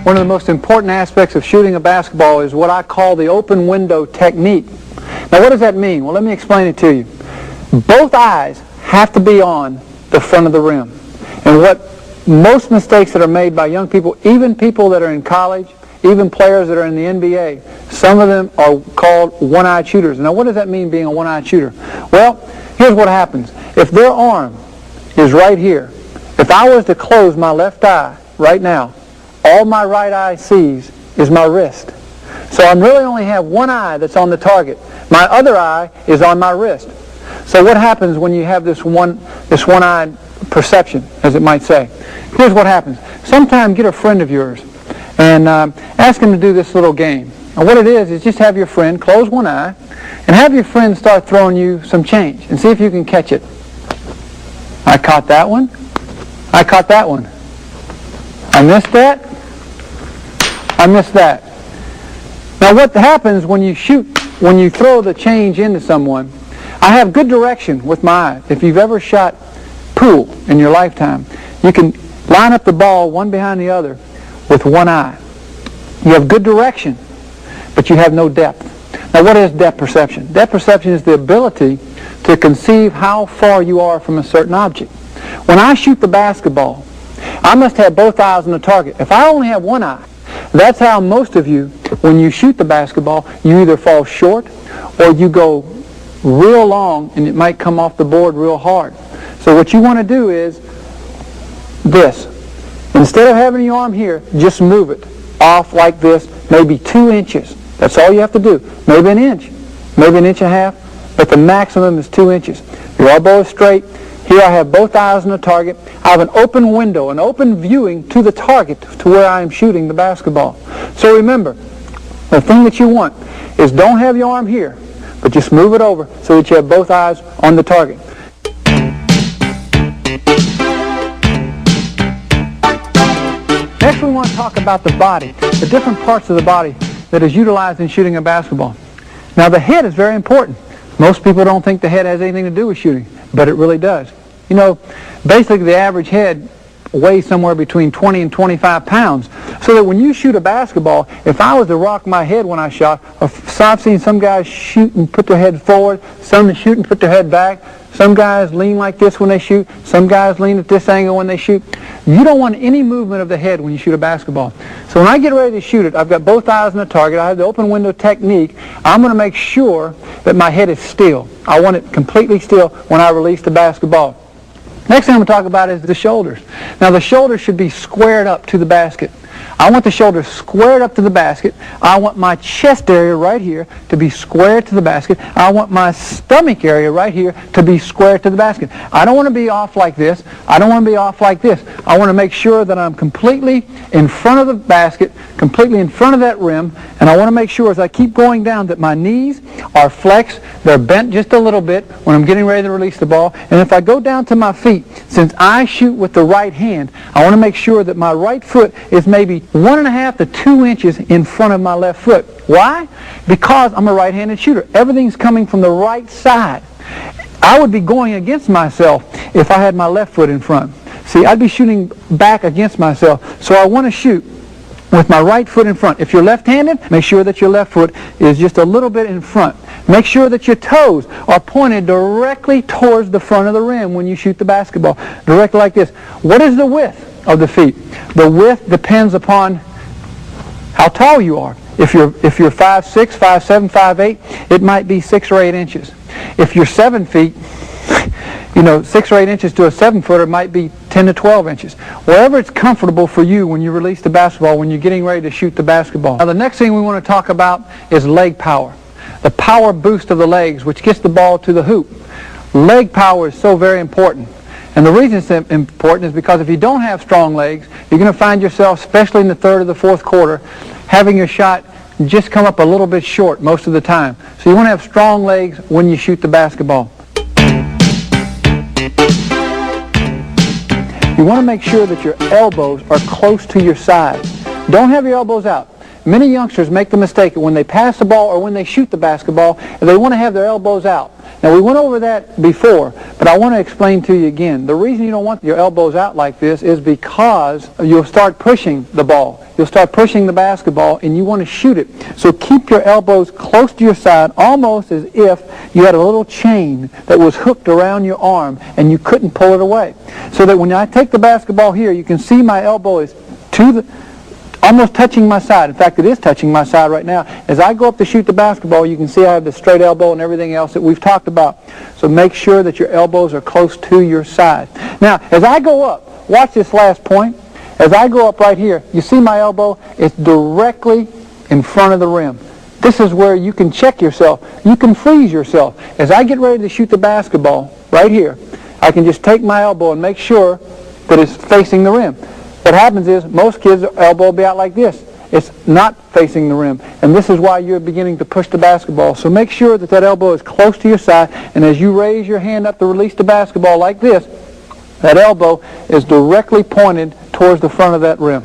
One of the most important aspects of shooting a basketball is what I call the open window technique. Now what does that mean? Well, let me explain it to you. Both eyes have to be on the front of the rim. And what most mistakes that are made by young people, even people that are in college, even players that are in the NBA, some of them are called one-eyed shooters. Now what does that mean, being a one-eyed shooter? Well, here's what happens. If their arm is right here, if I was to close my left eye right now, all my right eye sees is my wrist. So I really only have one eye that's on the target. My other eye is on my wrist. So what happens when you have this one-eyed perception, as it might say? Here's what happens. Sometime get a friend of yours and ask him to do this little game. And what it is just have your friend close one eye and have your friend start throwing you some change and see if you can catch it. I caught that one. I caught that one. I missed that. I missed that. Now what happens when you shoot, when you throw the change into someone, I have good direction with my eye. If you've ever shot pool in your lifetime, you can line up the ball one behind the other with one eye. You have good direction, but you have no depth. Now what is depth perception? Depth perception is the ability to conceive how far you are from a certain object. When I shoot the basketball, I must have both eyes on the target. If I only have one eye, that's how most of you, when you shoot the basketball, you either fall short or you go real long and it might come off the board real hard. So what you want to do is this. Instead of having your arm here, just move it off like this, maybe 2 inches. That's all you have to do. Maybe an inch, maybe an inch and a half, but the maximum is 2 inches. Your elbow is straight. Here I have both eyes on the target. I have an open window, an open viewing to the target to where I am shooting the basketball. So remember, the thing that you want is don't have your arm here, but just move it over so that you have both eyes on the target. Next we want to talk about the body, the different parts of the body that is utilized in shooting a basketball. Now the head is very important. Most people don't think the head has anything to do with shooting, but it really does. You know, basically the average head weighs somewhere between 20 and 25 pounds. So that when you shoot a basketball, if I was to rock my head when I shot, so I've seen some guys shoot and put their head forward, some shoot and put their head back, some guys lean like this when they shoot, some guys lean at this angle when they shoot. You don't want any movement of the head when you shoot a basketball. So when I get ready to shoot it, I've got both eyes on the target, I have the open window technique. I'm going to make sure that my head is still. I want it completely still when I release the basketball. Next thing I'm going to talk about is the shoulders. Now the shoulders should be squared up to the basket. I want the shoulders squared up to the basket. I want my chest area right here to be squared to the basket. I want my stomach area right here to be squared to the basket. I don't want to be off like this. I don't want to be off like this. I want to make sure that I'm completely in front of the basket, completely in front of that rim, and I want to make sure as I keep going down that my knees are flexed, they're bent just a little bit when I'm getting ready to release the ball. And if I go down to my feet, since I shoot with the right hand, I want to make sure that my right foot is maybe 1.5 to 2 inches in front of my left foot. Why? Because I'm a right-handed shooter. Everything's coming from the right side. I would be going against myself if I had my left foot in front. See, I'd be shooting back against myself. So I want to shoot with my right foot in front. If you're left-handed, make sure that your left foot is just a little bit in front. Make sure that your toes are pointed directly towards the front of the rim when you shoot the basketball. Directly like this. What is the width of the feet? The width depends upon how tall you are. If you're 5'6", 5'7", 5'8", it might be 6 or 8 inches. If you're 7 feet, 6 or 8 inches to a 7-footer might be 10 to 12 inches. Wherever it's comfortable for you when you release the basketball, when you're getting ready to shoot the basketball. Now the next thing we want to talk about is leg power. The power boost of the legs, which gets the ball to the hoop. Leg power is so very important. And the reason it's important is because if you don't have strong legs, you're going to find yourself, especially in the third or the fourth quarter, having your shot just come up a little bit short most of the time. So you want to have strong legs when you shoot the basketball. You want to make sure that your elbows are close to your side. Don't have your elbows out. many youngsters make the mistake that when they pass the ball or when they shoot the basketball, they want to have their elbows out. Now, we went over that before, but I want to explain to you again. The reason you don't want your elbows out like this is because you'll start pushing the ball. You'll start pushing the basketball, and you want to shoot it. So keep your elbows close to your side, almost as if you had a little chain that was hooked around your arm, and you couldn't pull it away. So that when I take the basketball here, you can see my elbow is almost touching my side. In fact, it is touching my side right now. As I go up to shoot the basketball, you can see I have the straight elbow and everything else that we've talked about. So make sure that your elbows are close to your side. Now, as I go up, watch this last point. As I go up right here, you see my elbow? It's directly in front of the rim. This is where you can check yourself. You can freeze yourself. As I get ready to shoot the basketball right here, I can just take my elbow and make sure that it's facing the rim. What happens is most kids' elbow will be out like this. It's not facing the rim. And this is why you're beginning to push the basketball. So make sure that that elbow is close to your side. And as you raise your hand up to release the basketball like this, that elbow is directly pointed towards the front of that rim.